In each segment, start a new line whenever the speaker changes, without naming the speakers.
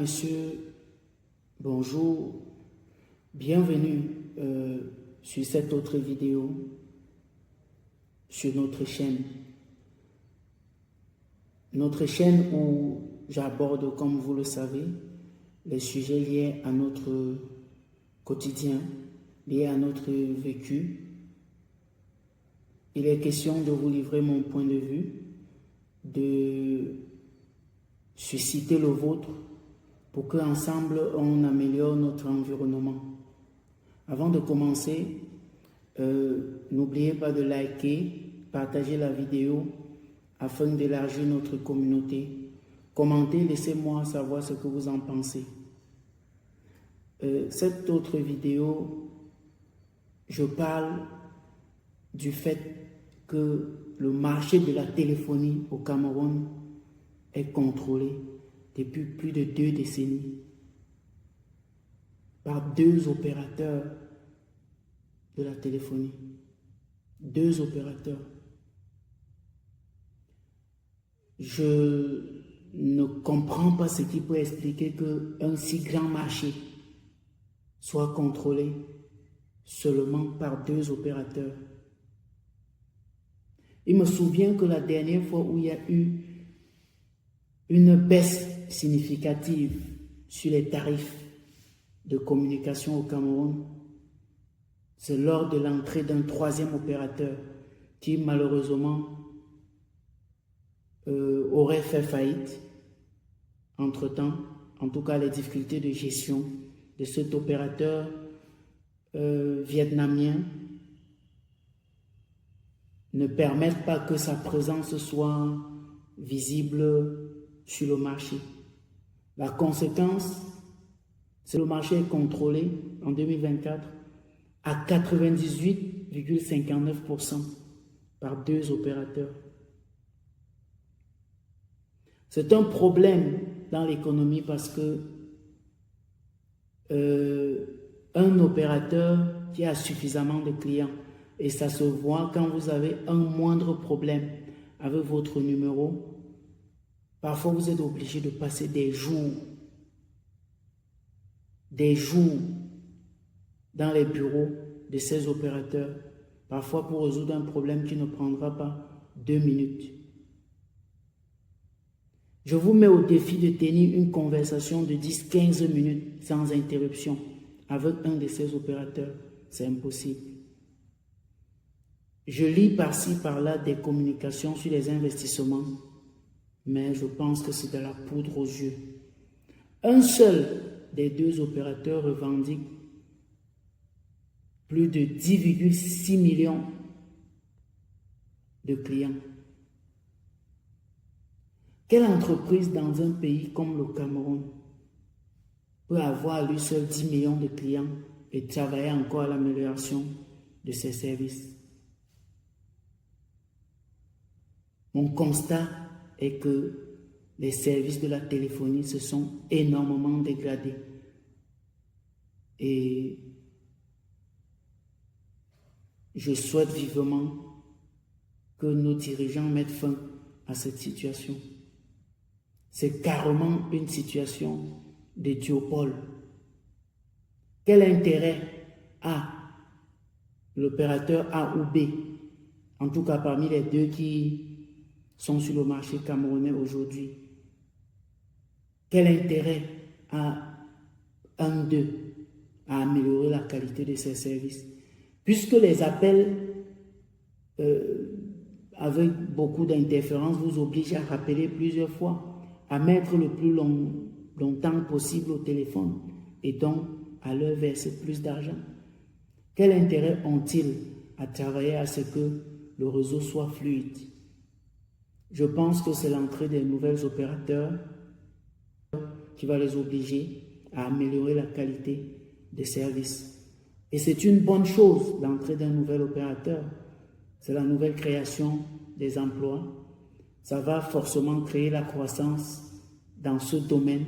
monsieur, bonjour, bienvenue sur cette autre vidéo sur notre chaîne. Notre chaîne où j'aborde, comme vous le savez, les sujets liés à notre quotidien, liés à notre vécu. Il est question de vous livrer mon point de vue, de susciter le vôtre pour qu'ensemble on améliore notre environnement. Avant de commencer, n'oubliez pas de liker, partager la vidéo afin d'élargir notre communauté. Commentez, laissez-moi savoir ce que vous en pensez. Cette autre vidéo, je parle du fait que le marché de la téléphonie au Cameroun est contrôlé depuis plus de 2 décennies par 2 opérateurs de la téléphonie. 2 opérateurs. Je ne comprends pas ce qui peut expliquer qu'un si grand marché soit contrôlé seulement par 2 opérateurs. Il me souvient que la dernière fois où il y a eu une baisse significative sur les tarifs de communication au Cameroun, c'est lors de l'entrée d'un 3e opérateur qui malheureusement aurait fait faillite entre-temps. En tout cas, les difficultés de gestion de cet opérateur vietnamien ne permettent pas que sa présence soit visible sur le marché. La conséquence, c'est que le marché est contrôlé en 2024 à 98,59% par 2 opérateurs. C'est un problème dans l'économie parce que un opérateur qui a suffisamment de clients, et ça se voit quand vous avez un moindre problème avec votre numéro, parfois vous êtes obligé de passer des jours dans les bureaux de ces opérateurs, parfois pour résoudre un problème qui ne prendra pas 2 minutes. Je vous mets au défi de tenir une conversation de 10-15 minutes sans interruption avec un de ces opérateurs. C'est impossible. Je lis par-ci, par-là des communications sur les investissements, mais je pense que c'est de la poudre aux yeux. Un seul des 2 opérateurs revendique plus de 10,6 millions de clients. Quelle entreprise dans un pays comme le Cameroun peut avoir à lui seul 10 millions de clients et travailler encore à l'amélioration de ses services? Mon constat est que les services de la téléphonie se sont énormément dégradés. Et je souhaite vivement que nos dirigeants mettent fin à cette situation. C'est carrément une situation de duopole. Quel intérêt a l'opérateur A ou B, en tout cas parmi les 2 qui sont sur le marché camerounais aujourd'hui? Quel intérêt a un d'eux à améliorer la qualité de ses services? Puisque les appels avec beaucoup d'interférences vous obligent à rappeler plusieurs fois, à mettre le plus longtemps possible au téléphone et donc à leur verser plus d'argent. Quel intérêt ont-ils à travailler à ce que le réseau soit fluide? Je pense que c'est l'entrée des nouveaux opérateurs qui va les obliger à améliorer la qualité des services. Et c'est une bonne chose, l'entrée d'un nouvel opérateur. C'est la nouvelle création des emplois. Ça va forcément créer la croissance dans ce domaine.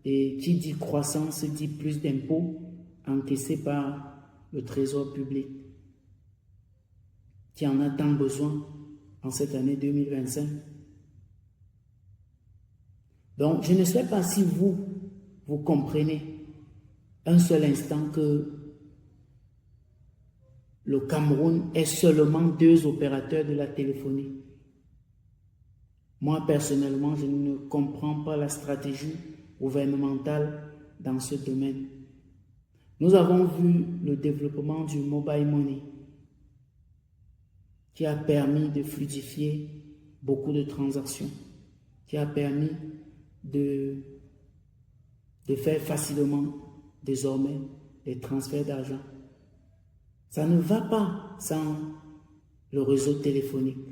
Et qui dit croissance dit plus d'impôts encaissés par le trésor public, qui en a tant besoin en cette année 2025. Donc, je ne sais pas si vous, vous comprenez un seul instant que le Cameroun est seulement 2 opérateurs de la téléphonie. Moi, personnellement, je ne comprends pas la stratégie gouvernementale dans ce domaine. Nous avons vu le développement du mobile money qui a permis de fluidifier beaucoup de transactions, qui a permis de faire facilement désormais des transferts d'argent. Ça ne va pas sans le réseau téléphonique.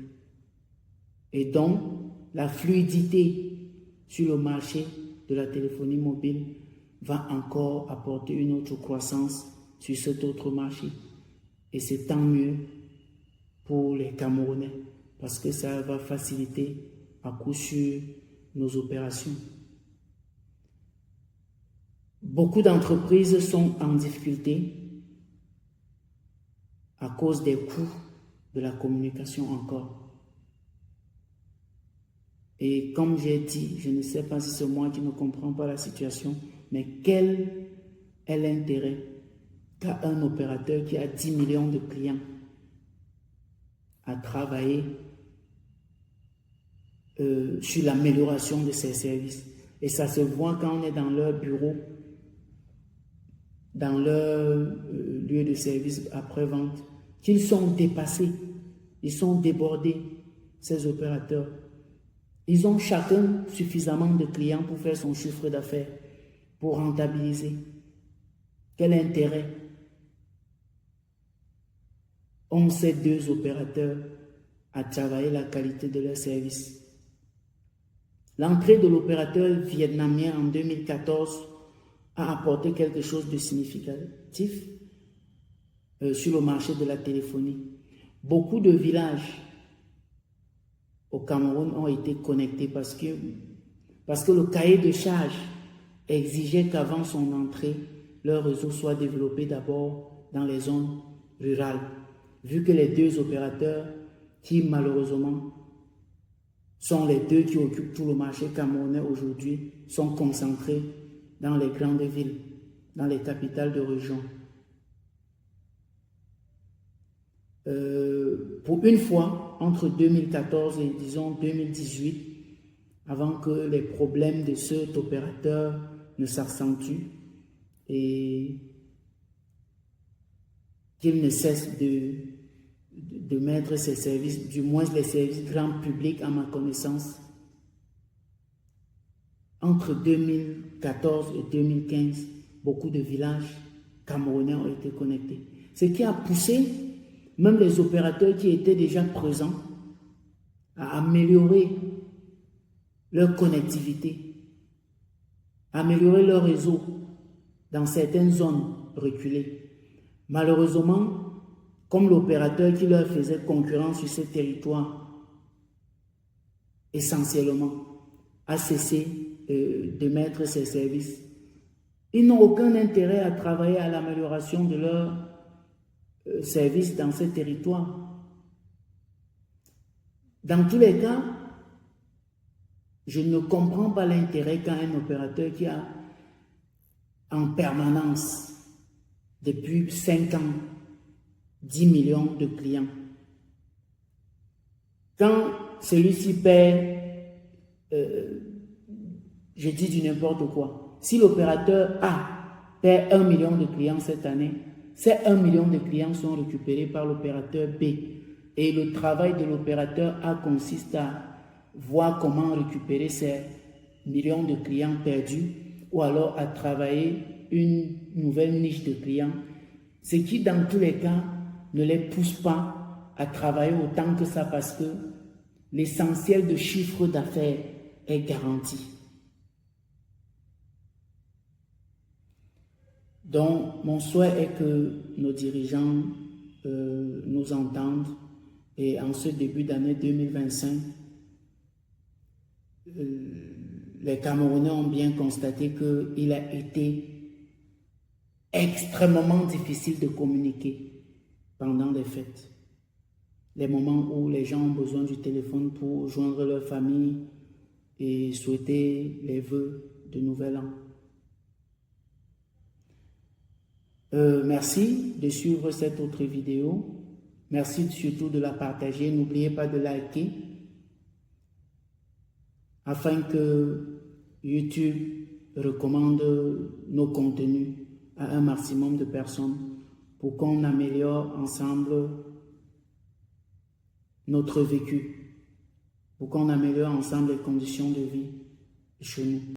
Et donc, la fluidité sur le marché de la téléphonie mobile va encore apporter une autre croissance sur cet autre marché. Et c'est tant mieux pour les Camerounais parce que ça va faciliter à coup sûr nos opérations. Beaucoup d'entreprises sont en difficulté à cause des coûts de la communication encore. Et comme j'ai dit, je ne sais pas si c'est moi qui ne comprends pas la situation, mais quel est l'intérêt qu'a un opérateur qui a 10 millions de clients à travailler sur l'amélioration de ses services? Et ça se voit quand on est dans leur bureau, dans leur lieu de service après-vente, qu'ils sont dépassés, ils sont débordés, ces opérateurs. Ils ont chacun suffisamment de clients pour faire son chiffre d'affaires, pour rentabiliser. Quel intérêt ont ces 2 opérateurs à travailler la qualité de leur service? L'entrée de l'opérateur vietnamien en 2014 a apporté quelque chose de significatif sur le marché de la téléphonie. Beaucoup de villages au Cameroun ont été connectés parce que le cahier de charge exigeait qu'avant son entrée, leur réseau soit développé d'abord dans les zones rurales. Vu que les 2 opérateurs qui malheureusement sont les 2 qui occupent tout le marché camerounais aujourd'hui sont concentrés dans les grandes villes, dans les capitales de région. Pour une fois, entre 2014 et disons 2018, avant que les problèmes de cet opérateur ne s'accentuent et qu'il ne cesse de mettre ses services, du moins les services grand public à ma connaissance, entre 2014 et 2015, beaucoup de villages camerounais ont été connectés. Ce qui a poussé même les opérateurs qui étaient déjà présents à améliorer leur connectivité, améliorer leur réseau dans certaines zones reculées. Malheureusement, comme l'opérateur qui leur faisait concurrence sur ces territoires, essentiellement, a cessé de mettre ses services, ils n'ont aucun intérêt à travailler à l'amélioration de leur services dans ces territoires. Dans tous les cas, je ne comprends pas l'intérêt qu'a un opérateur qui a en permanence, depuis 5 ans, 10 millions de clients. Quand celui-ci perd, je dis du n'importe quoi, si l'opérateur A perd 1 million de clients cette année, ces 1 million de clients sont récupérés par l'opérateur B. Et le travail de l'opérateur A consiste à voir comment récupérer ces millions de clients perdus ou alors à travailler une nouvelle niche de clients. Ce qui, dans tous les cas, ne les pousse pas à travailler autant que ça parce que l'essentiel de chiffre d'affaires est garanti. Donc, mon souhait est que nos dirigeants nous entendent et en ce début d'année 2025, les Camerounais ont bien constaté qu'il a été extrêmement difficile de communiquer pendant les fêtes. Les moments où les gens ont besoin du téléphone pour joindre leur famille et souhaiter les vœux de Nouvel An. Merci de suivre cette autre vidéo. Merci surtout de la partager. N'oubliez pas de liker afin que YouTube recommande nos contenus à un maximum de personnes pour qu'on améliore ensemble notre vécu, pour qu'on améliore ensemble les conditions de vie chez nous.